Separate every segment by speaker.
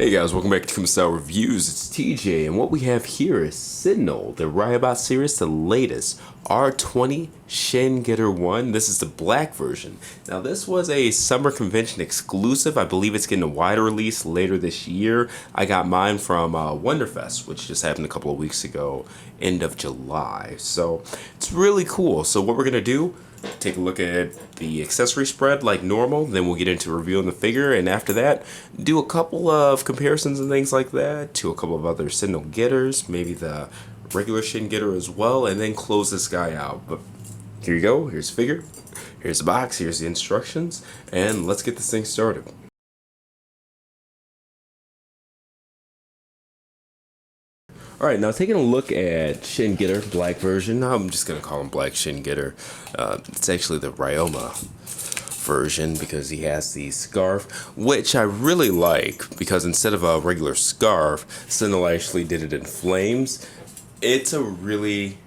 Speaker 1: Hey guys, welcome back to Style Reviews. It's TJ, and what we have here is Sentinel, the Riobot series, the latest R20 Shin 1. This is the black version. Now, this was a summer convention exclusive. I believe it's getting a wider release later this year. I got mine from Wonderfest, which just happened a couple of weeks ago, end of July. So it's really cool. So what we're gonna do, take a look at the accessory spread like normal, then we'll get into reviewing the figure, and after that do a couple of comparisons and things like that to a couple of other Sentinel getters, maybe the regular Shin getter as well, and then close this guy out. But here you go, here's the figure, here's the box, here's the instructions, and let's get this thing started. Alright, now taking a look at Shin Getter, black version. I'm just going to call him Black Shin Getter. It's actually the Rioma version because he has the scarf, which I really like because instead of a regular scarf, Sentinel actually did it in flames. It's a really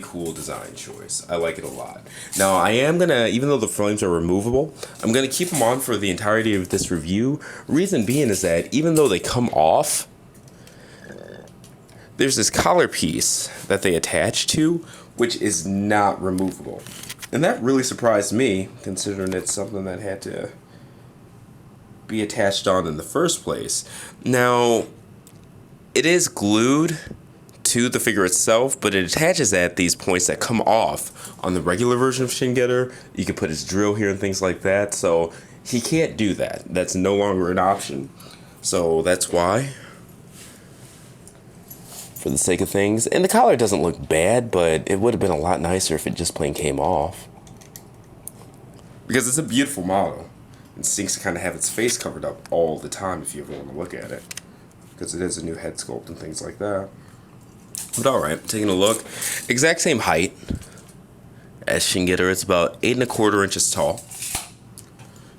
Speaker 1: cool design choice. I like it a lot. Now I am gonna, even though the flames are removable, I'm gonna keep them on for the entirety of this review. Reason being is that even though they come off, there's this collar piece that they attach to, which is not removable. And that really surprised me, considering it's something that had to be attached on in the first place. Now, it is glued to the figure itself, but it attaches at these points that come off on the regular version of Shin Getter. You can put his drill here and things like that, so he can't do that. That's no longer an option. So that's why, for the sake of things. And the collar doesn't look bad, but it would have been a lot nicer if it just plain came off. Because it's a beautiful model. It seems to kind of have its face covered up all the time if you ever want to look at it. Because it is a new head sculpt and things like that. But alright, taking a look. Exact same height as Shin Getter. It's about 8 1/4 inches tall.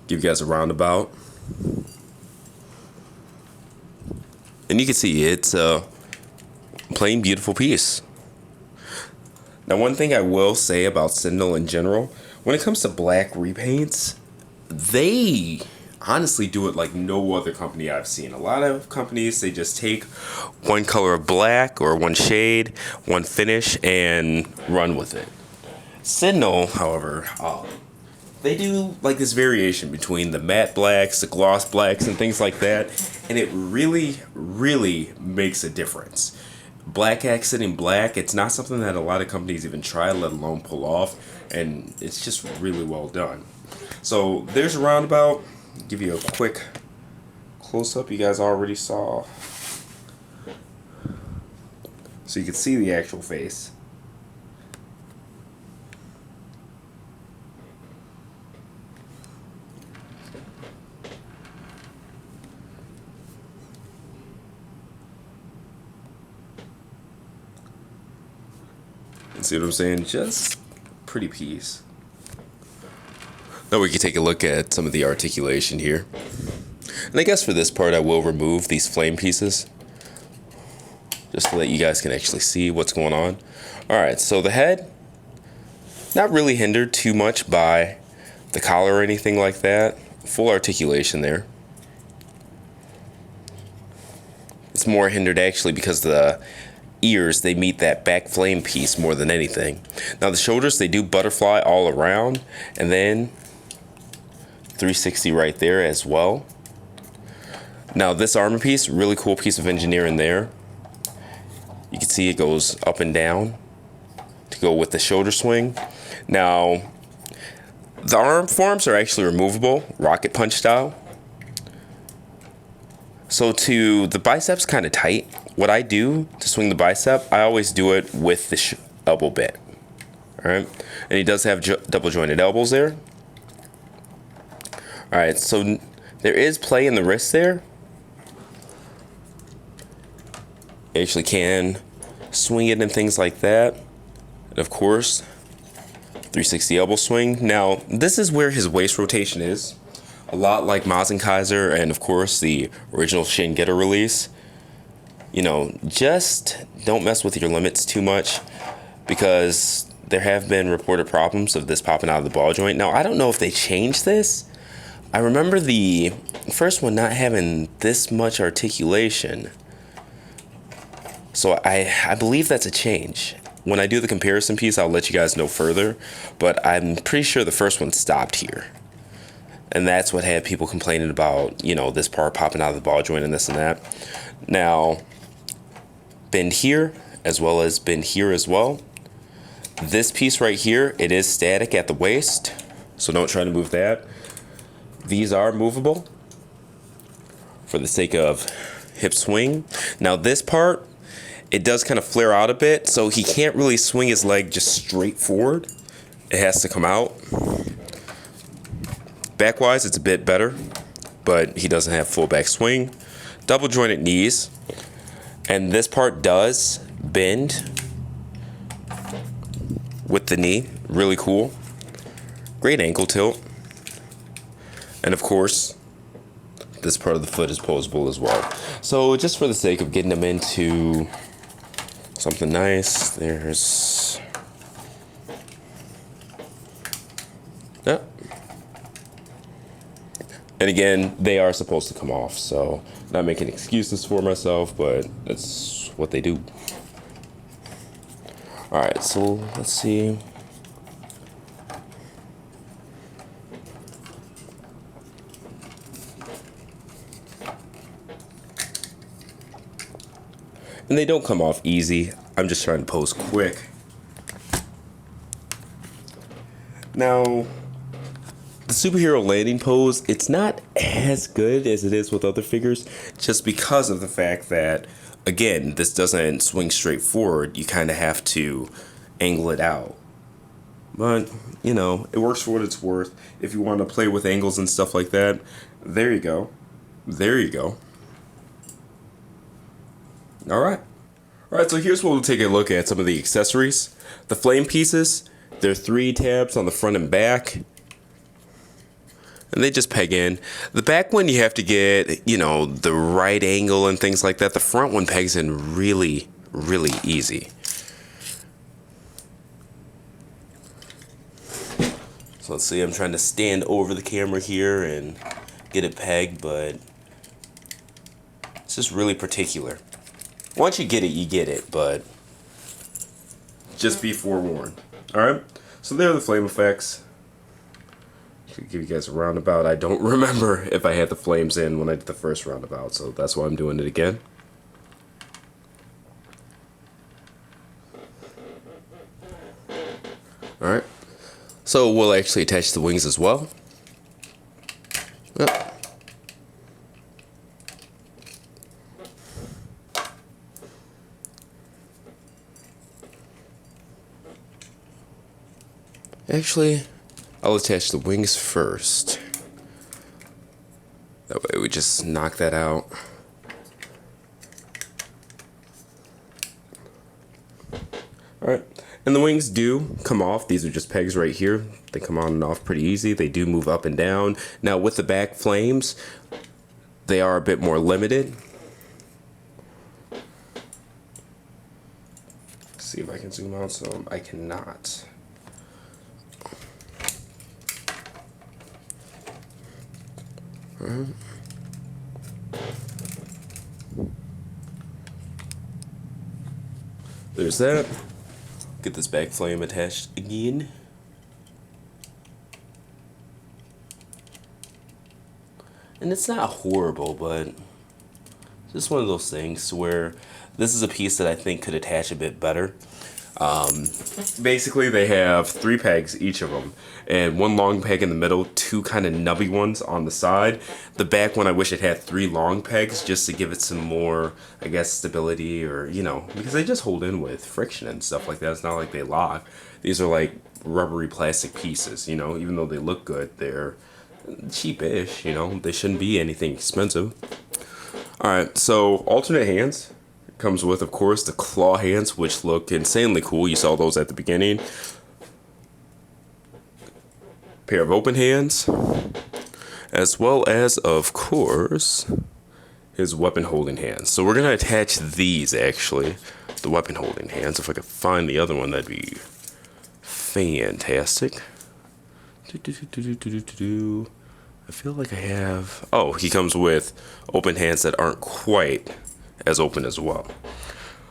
Speaker 1: Give you guys a roundabout. And you can see it's plain beautiful piece. Now, one thing I will say about Sentinel in general, when it comes to black repaints, they honestly do it like no other company I've seen. A lot of companies, they just take one color of black or one shade, one finish, and run with it. Sentinel, however, they do like this variation between the matte blacks, the gloss blacks, and things like that, and it really makes a difference. Black accenting black, it's not something that a lot of companies even try, let alone pull off, and it's just really well done. So there's a roundabout. Give you a quick close-up. You guys already saw, so you can see the actual face. See what I'm saying? Just pretty piece. Now we can take a look at some of the articulation here. And I guess for this part I will remove these flame pieces, just so that you guys can actually see what's going on. Alright, so the head, not really hindered too much by the collar or anything like that. Full articulation there. It's more hindered actually because the ears, they meet that back flame piece more than anything. Now the shoulders, they do butterfly all around, and then 360 right there as well. Now this armor piece, really cool piece of engineering there. You can see it goes up and down to go with the shoulder swing. Now the arm forms are actually removable, rocket punch style. So to the biceps kind of tight, what I do to swing the bicep, I always do it with the elbow bit. Alright, and he does have double jointed elbows there. Alright, so there is play in the wrist there. You actually can swing it and things like that. And of course, 360 elbow swing. Now, this is where his waist rotation is. A lot like Kaiser and of course the original Shin Getter release. You know, just don't mess with your limits too much, because there have been reported problems of this popping out of the ball joint. Now, I don't know if they changed this. I remember the first one not having this much articulation. So I believe that's a change. When I do the comparison piece, I'll let you guys know further. But I'm pretty sure the first one stopped here. And that's what had people complaining about, you know, this part popping out of the ball joint and this and that. Now, bend here as well as bend here as well. This piece right here, it is static at the waist. So don't try to move that. These are movable for the sake of hip swing. Now this part, it does kind of flare out a bit, so he can't really swing his leg just straight forward. It has to come out. Backwise, it's a bit better, but he doesn't have full back swing. Double jointed knees, and this part does bend with the knee. Really cool. Great ankle tilt. And of course, this part of the foot is posable as well. So just for the sake of getting them into something nice, there's... yeah. And again, they are supposed to come off, so not making excuses for myself, but that's what they do. Alright, so let's see. And they don't come off easy. I'm just trying to pose quick. Now, the superhero landing pose, it's not as good as it is with other figures, just because of the fact that, again, this doesn't swing straight forward. You kind of have to angle it out. But, you know, it works for what it's worth. If you want to play with angles and stuff like that, there you go. There you go. Alright. Alright, so here's where we'll take a look at some of the accessories. The flame pieces, there are 3 tabs on the front and back. And they just peg in. The back one you have to get, you know, the right angle and things like that. The front one pegs in really, really easy. So let's see, I'm trying to stand over the camera here and get it pegged, but it's just really particular. Once you get it, you get it, but just be forewarned. Alright, so there are the flame effects. To give you guys a roundabout. I don't remember if I had the flames in when I did the first roundabout, so that's why I'm doing it again. Alright, so we'll actually attach the wings as well. Yep. Actually, I'll attach the wings first. That way we just knock that out. Alright, and the wings do come off. These are just pegs right here. They come on and off pretty easy. They do move up and down. Now with the back flames, they are a bit more limited. Let's see if I can zoom out some. I cannot. There's that. Get this back flame attached again. And it's not horrible, but it's just one of those things where this is a piece that I think could attach a bit better. Basically, they have 3 pegs, each of them, and 1 long peg in the middle, 2 kind of nubby ones on the side. The back one, I wish it had 3 long pegs just to give it some more, I guess, stability, or, you know, because they just hold in with friction and stuff like that. It's not like they lock. These are like rubbery plastic pieces, you know, even though they look good, they're cheapish, you know, they shouldn't be anything expensive. Alright, so alternate hands. Comes with, of course, the claw hands, which look insanely cool. You saw those at the beginning. Pair of open hands, as well as, of course, his weapon holding hands. So we're gonna attach these, actually, the weapon holding hands. If I could find the other one, that'd be fantastic. I feel like I have... Oh, he comes with open hands that aren't quite as open as well.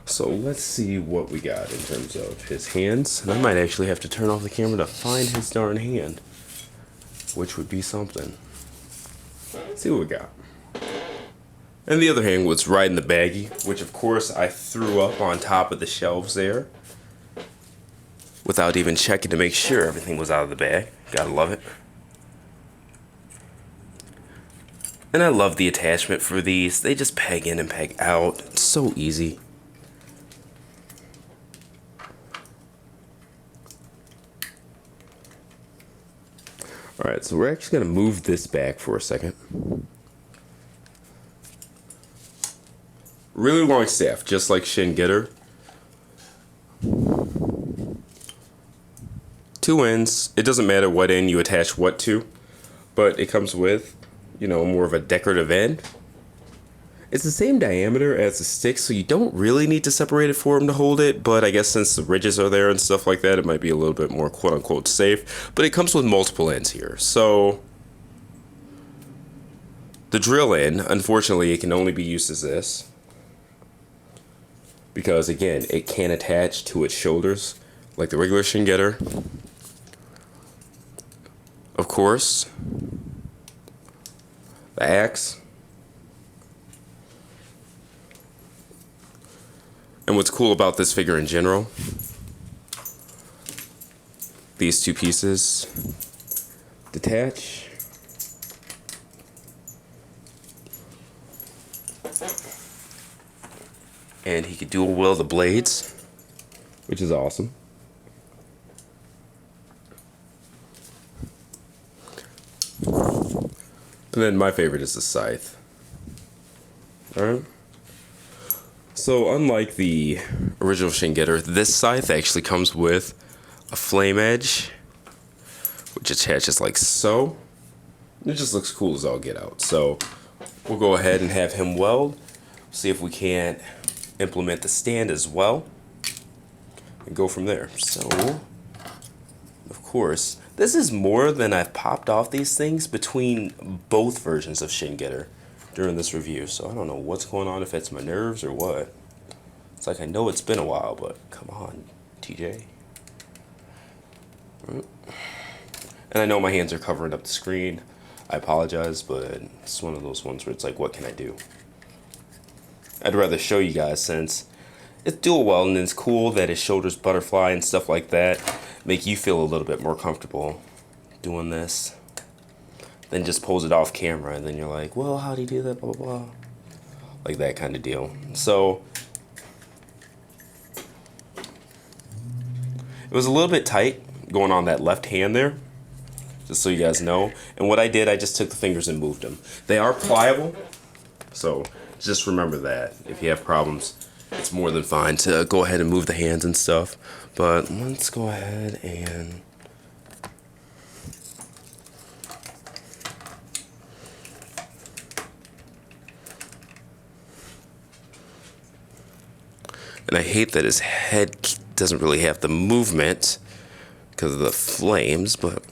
Speaker 1: So let's see what we got in terms of his hands. And I might actually have to turn off the camera to find his darn hand, which would be something. Let's see what we got. And the other hand was right in the baggie, which of course I threw up on top of the shelves there without even checking to make sure everything was out of the bag. Gotta love it. And I love the attachment for these. They just peg in and peg out. It's so easy. Alright, so we're actually going to move this back for a second. Really long staff, just like Shin Getter. 2 ends. It doesn't matter what end you attach what to, but it comes with, you know, more of a decorative end. It's the same diameter as the stick, so you don't really need to separate it for him to hold it, but I guess since the ridges are there and stuff like that, it might be a little bit more quote-unquote safe. But it comes with multiple ends here, so the drill end, unfortunately, it can only be used as this, because again, it can't attach to its shoulders like the regular Shin Getter. Of course, the axe. And what's cool about this figure in general, these 2 pieces detach. And he could dual wield the blades, which is awesome. And then my favorite is the scythe. Alright. So unlike the original Shin Getter, this scythe actually comes with a flame edge, which attaches like so. It just looks cool as all get out. So we'll go ahead and have him weld. See if we can't implement the stand as well. And go from there. So, of course, this is more than I've popped off these things between both versions of Shin Getter during this review, so I don't know what's going on, if it's my nerves or what. It's like I know it's been a while, but come on, TJ. And I know my hands are covering up the screen. I apologize, but it's one of those ones where it's like, what can I do? I'd rather show you guys since it's dual weld and it's cool that his shoulders butterfly and stuff like that. Make you feel a little bit more comfortable doing this. Then just pose it off camera and then you're like, well, how do you do that, blah, blah, blah. Like that kind of deal. So it was a little bit tight going on that left hand there, just so you guys know. And what I did, I just took the fingers and moved them. They are pliable, so just remember that. If you have problems, it's more than fine to go ahead and move the hands and stuff. But let's go ahead and I hate that his head doesn't really have the movement because of the flames, but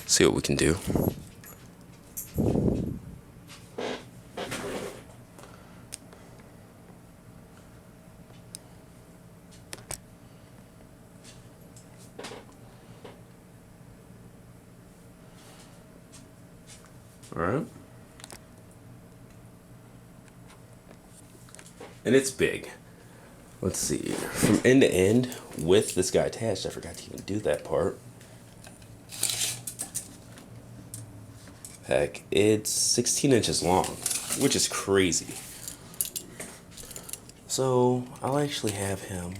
Speaker 1: see what we can do. All right. And it's big. Let's see, from end to end with this guy attached, I forgot to even do that part. Heck, it's 16 inches long, which is crazy. So I'll actually have him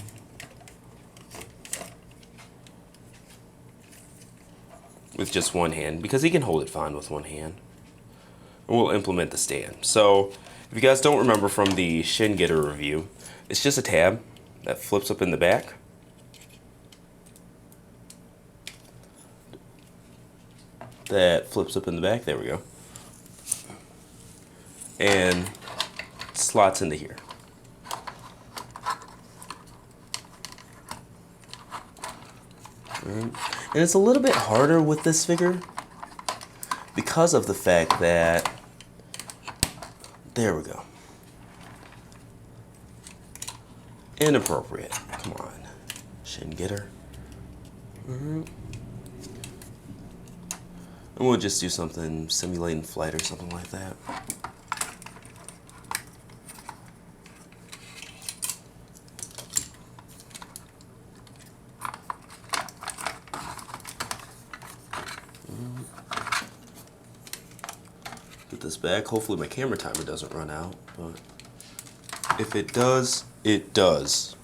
Speaker 1: with just one hand because he can hold it fine with one hand. And we'll implement the stand. So if you guys don't remember from the Shin Getter review, it's just a tab that flips up in the back. There we go. And slots into here. And it's a little bit harder with this figure because of the fact that, there we go. Inappropriate. Come on. Shin getter. And we'll just do something simulating flight or something like that. Put this back. Hopefully my camera timer doesn't run out, but if it does, it does.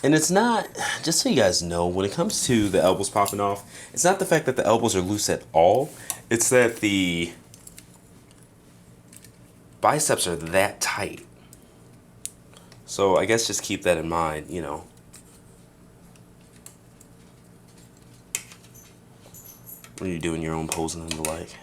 Speaker 1: And it's not, just so you guys know, when it comes to the elbows popping off, it's not the fact that the elbows are loose at all. It's that the biceps are that tight. So I guess just keep that in mind, you know. When you're doing your own posing and the like.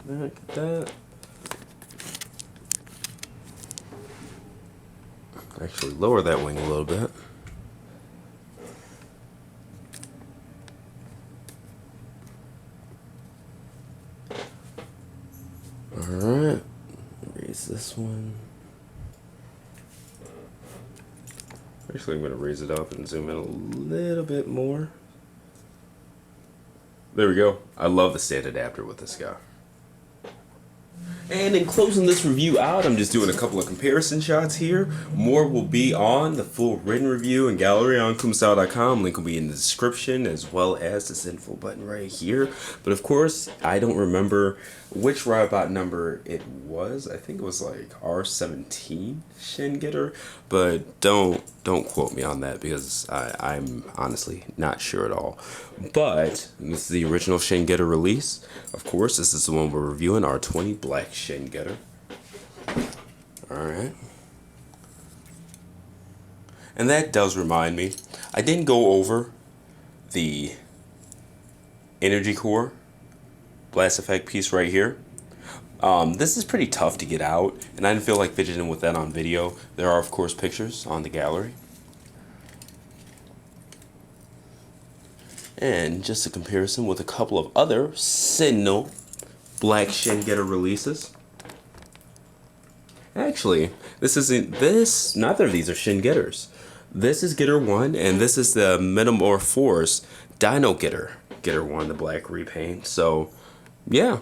Speaker 1: Look at that. Actually lower that wing a little bit. Alright. Raise this one. Actually, I'm going to raise it up and zoom in a little bit more. There we go. I love the stand adapter with this guy. And in closing this review out, I'm just doing a couple of comparison shots here. More will be on the full written review and gallery on kumastyle.com. Link will be in the description, as well as the info button right here. But of course, I don't remember which Riobot number it was. I think it was like R17 Shin getter, but don't quote me on that because I'm honestly not sure at all. But this is the original Shin getter release. Of course, this is the one we're reviewing, R20 Black Shin getter. Alright. And that does remind me, I didn't go over the Energy Core blast effect piece right here. This is pretty tough to get out, and I didn't feel like fidgeting with that on video. There are, of course, pictures on the gallery. And just a comparison with a couple of other Sentinel Black Shin getter releases. Actually, neither of these are Shin getters. This is getter 1, and this is the Metamorphose Dino getter 1, the black repaint. So, yeah.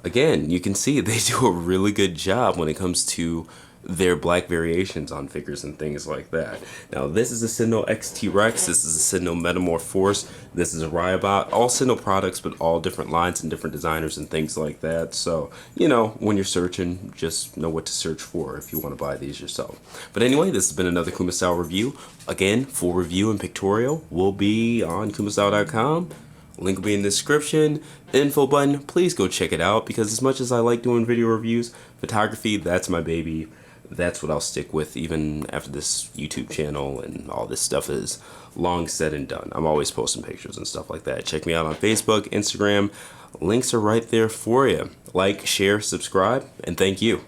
Speaker 1: Again, you can see they do a really good job when it comes to their black variations on figures and things like that. Now, this is a Sentinel XT Rex. This is a Sentinel Metamorphose. This is a Riobot. All Sentinel products, but all different lines and different designers and things like that. So, you know, when you're searching, just know what to search for if you want to buy these yourself. But anyway, this has been another Kumastyle review. Again, full review and pictorial will be on kumastyle.com. Link will be in the description. Info button, please go check it out, because as much as I like doing video reviews, photography, that's my baby. That's what I'll stick with even after this YouTube channel and all this stuff is long said and done. I'm always posting pictures and stuff like that. Check me out on Facebook, Instagram. Links are right there for you. Like, share, subscribe, and thank you.